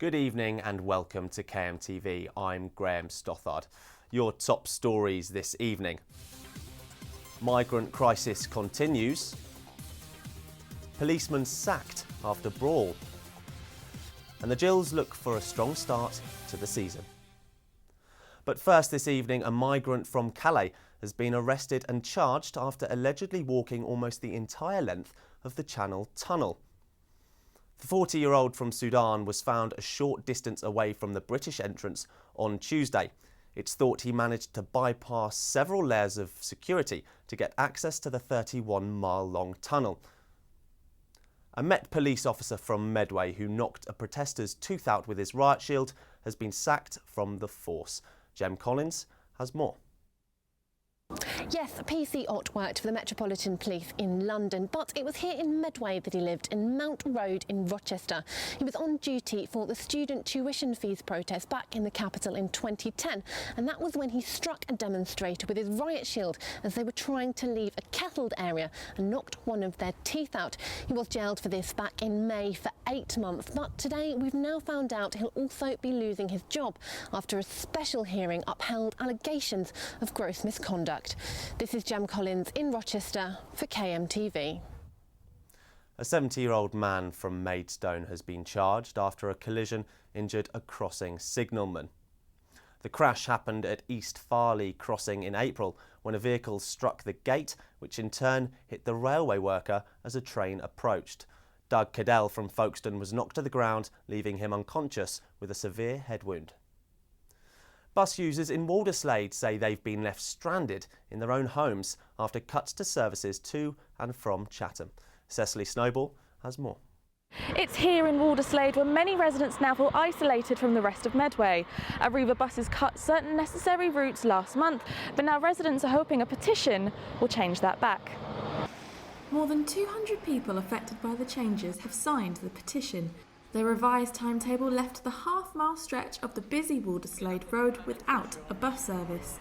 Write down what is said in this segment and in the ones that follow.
Good evening and welcome to KMTV. I'm Graham Stothard. Your top stories this evening. Migrant crisis continues. Policeman sacked after brawl. And the Gills look for a strong start to the season. But first this evening, a migrant from Calais has been arrested and charged after allegedly walking almost the entire length of the Channel Tunnel. The 40-year-old from Sudan was found a short distance away from the British entrance on Tuesday. It's thought he managed to bypass several layers of security to get access to the 31-mile-long tunnel. A Met police officer from Medway who knocked a protester's tooth out with his riot shield has been sacked from the force. Jem Collins has more. Yes, PC Ott worked for the Metropolitan Police in London, but it was here in Medway that he lived, in Mount Road in Rochester. He was on duty for the student tuition fees protest back in the capital in 2010, and that was when he struck a demonstrator with his riot shield as they were trying to leave a kettled area and knocked one of their teeth out. He was jailed for this back in May for 8 months, but today we've now found out he'll also be losing his job after a special hearing upheld allegations of gross misconduct. This is Jem Collins in Rochester for KMTV. A 70-year-old man from Maidstone has been charged after a collision injured a crossing signalman. The crash happened at East Farley crossing in April when a vehicle struck the gate, which in turn hit the railway worker as a train approached. Doug Cadell from Folkestone was knocked to the ground, leaving him unconscious with a severe head wound. Bus users in Walerslade say they've been left stranded in their own homes after cuts to services to and from Chatham. Cecily Snowball has more. It's here in Walerslade where many residents now feel isolated from the rest of Medway. Arriva buses cut certain necessary routes last month, but now residents are hoping a petition will change that back. More than 200 people affected by the changes have signed the petition. The revised timetable left the half-mile stretch of the busy Walerslade Road without a bus service.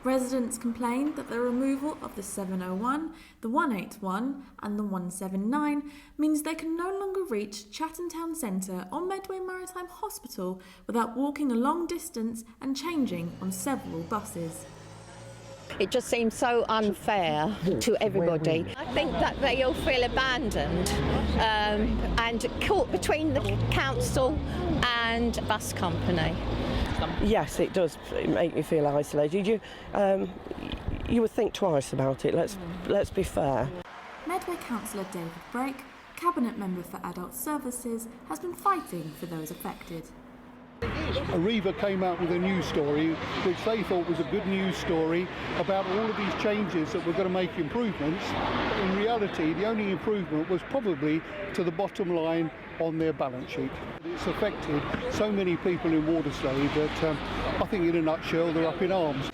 Residents complained that the removal of the 701, the 181 and the 179 means they can no longer reach Chatham Town Centre or Medway Maritime Hospital without walking a long distance and changing on several buses. It just seems so unfair to everybody. I think that they all feel abandoned and caught between the council and bus company. Yes, it does make me feel isolated. You would think twice about it. Let's be fair. Medway Councillor David Brake, Cabinet Member for Adult Services, has been fighting for those affected. Arriva came out with a news story which they thought was a good news story about all of these changes that were going to make improvements. In reality, the only improvement was probably to the bottom line on their balance sheet. It's affected so many people in Walerslade that I think in a nutshell they're up in arms.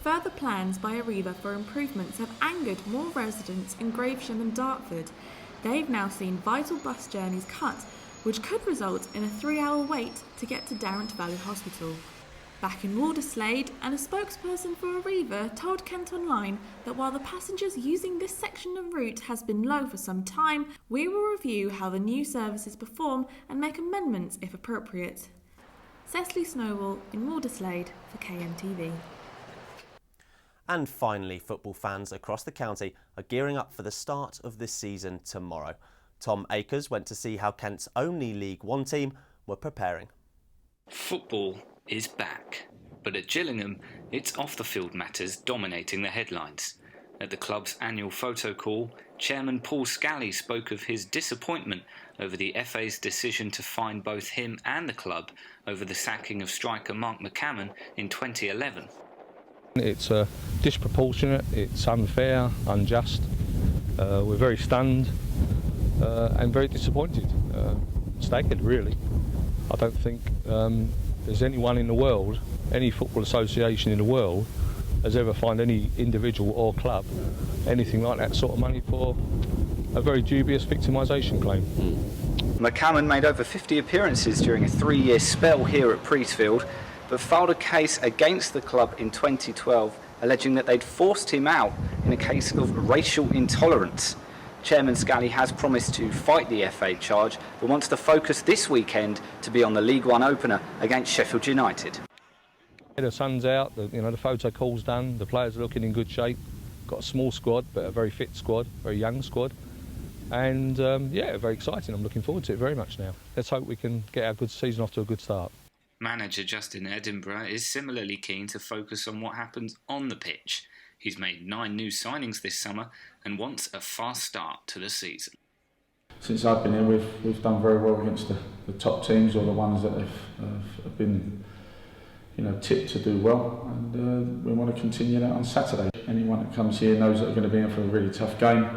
Further plans by Arriva for improvements have angered more residents in Gravesham and Dartford. They've now seen vital bus journeys cut, which could result in a 3-hour wait to get to Darrant Valley Hospital. Back in Walerslade, and a spokesperson for Arriva told KentOnline that while the passengers using this section of route has been low for some time, we will review how the new services perform and make amendments if appropriate. Cecily Snowball in Walerslade for KMTV. And finally, football fans across the county are gearing up for the start of this season tomorrow. Tom Akers went to see how Kent's only League One team were preparing. Football is back, but at Gillingham, it's off-the-field matters dominating the headlines. At the club's annual photo call, Chairman Paul Scally spoke of his disappointment over the FA's decision to fine both him and the club over the sacking of striker Mark McCammon in 2011. It's disproportionate, it's unfair, unjust. We're very stunned. And very disappointed, staggered really. I don't think there's anyone in the world, any football association in the world, has ever fined any individual or club anything like that sort of money for a very dubious victimisation claim. McCammon made over 50 appearances during a 3-year spell here at Priestfield, but filed a case against the club in 2012, alleging that they'd forced him out in a case of racial intolerance. Chairman Scally has promised to fight the FA charge, but wants to focus this weekend to be on the League One opener against Sheffield United. The sun's out, the photo call's done, the players are looking in good shape. Got a small squad, but a very fit squad, very young squad. And yeah, very exciting. I'm looking forward to it very much now. Let's hope we can get our good season off to a good start. Manager Justin Edinburgh is similarly keen to focus on what happens on the pitch. He's made 9 new signings this summer and wants a fast start to the season. Since I've been here, we've done very well against the top teams, or the ones that have been, tipped to do well, and we want to continue that on Saturday. Anyone that comes here knows that they're going to be in for a really tough game.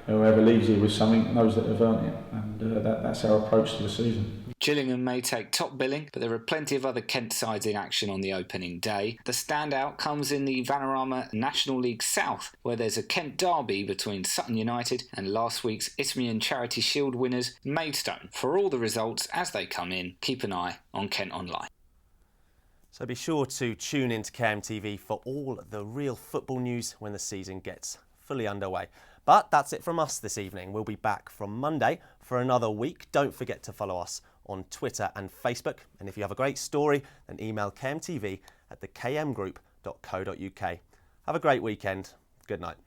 Whoever leaves here with something knows that they've earned it, and that's our approach to the season. Gillingham may take top billing, but there are plenty of other Kent sides in action on the opening day. The standout comes in the Vanarama National League South, where there's a Kent derby between Sutton United and last week's Isthmian Charity Shield winners Maidstone. For all the results as they come in, keep an eye on KentOnline. So be sure to tune into KMTV for all the real football news when the season gets fully underway. But that's it from us this evening. We'll be back from Monday for another week. Don't forget to follow us on Twitter and Facebook. And if you have a great story, then email kmtv@thekmgroup.co.uk. Have a great weekend. Good night.